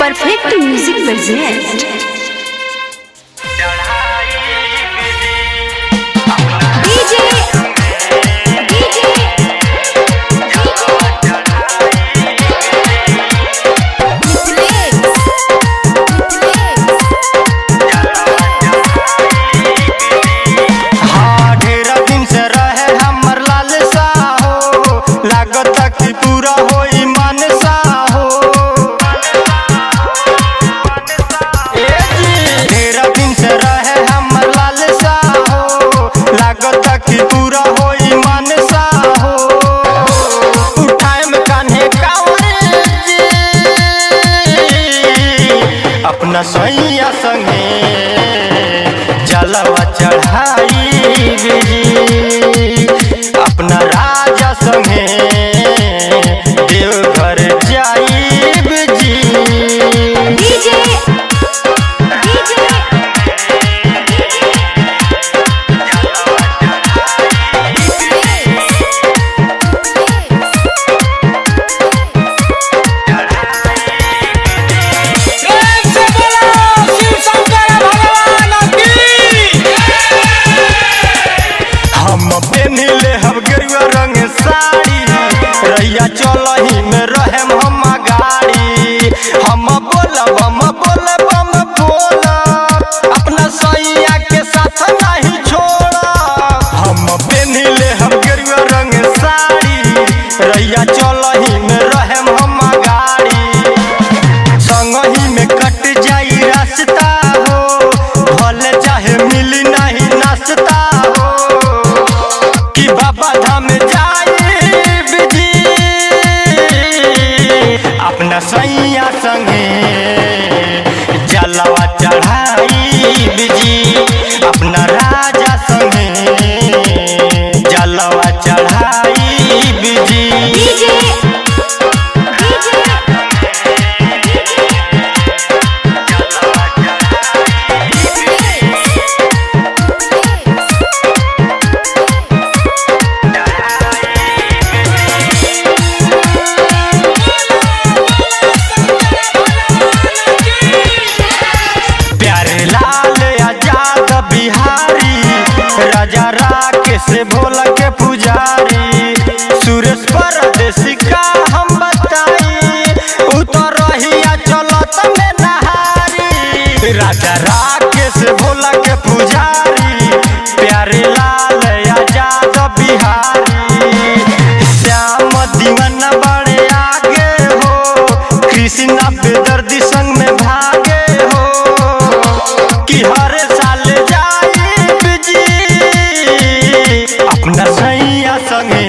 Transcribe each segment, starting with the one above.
Perfect music present पूरा होई मनसा हो ढेरा दिन से रहे हमर लालसा हो लागत कि पूरा होई मनसा हो उठाए में कान्हे कांवरे अपना सैया संगे जलवा चढ़ाई बिजी अपना राजा संगे देवघर जाइब जी। हम पेन्हिले हम गेरुआ रंग साड़ी रैया चलही में रहे हम गाड़ी हम बोलब अपना सैया के साथ नहीं छोड़ा हम पेन्हिले हम गेरुआ रंग साड़ी रैया चलही में रहे हम गाड़ी संगही में कट जाई रास्ता हो भले चाहे मिली नहीं नाश्ता हो कि बाबा धाम जाइब जी अपना सैया संगे जलवा चढ़ाइब जी अपना राजा संगे जलवा चढ़ाइब जी। राजा राकेश भोला के पुजारी सुरेश परदेसी का हम बताई उतर रहिया चलत में नहारी राजा राकेश भोला के पुजारी प्यारे लाल आजाद बिहारी श्याम दीवाना बड़े आगे हो कृष्णा बेदर्दी संग में भागे हो कि हर साल अपना सैया संगे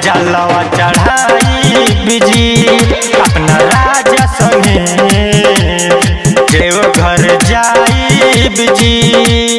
जलवा चढ़ाई बिजी अपना राजा संगे देवघर जाई बिजी।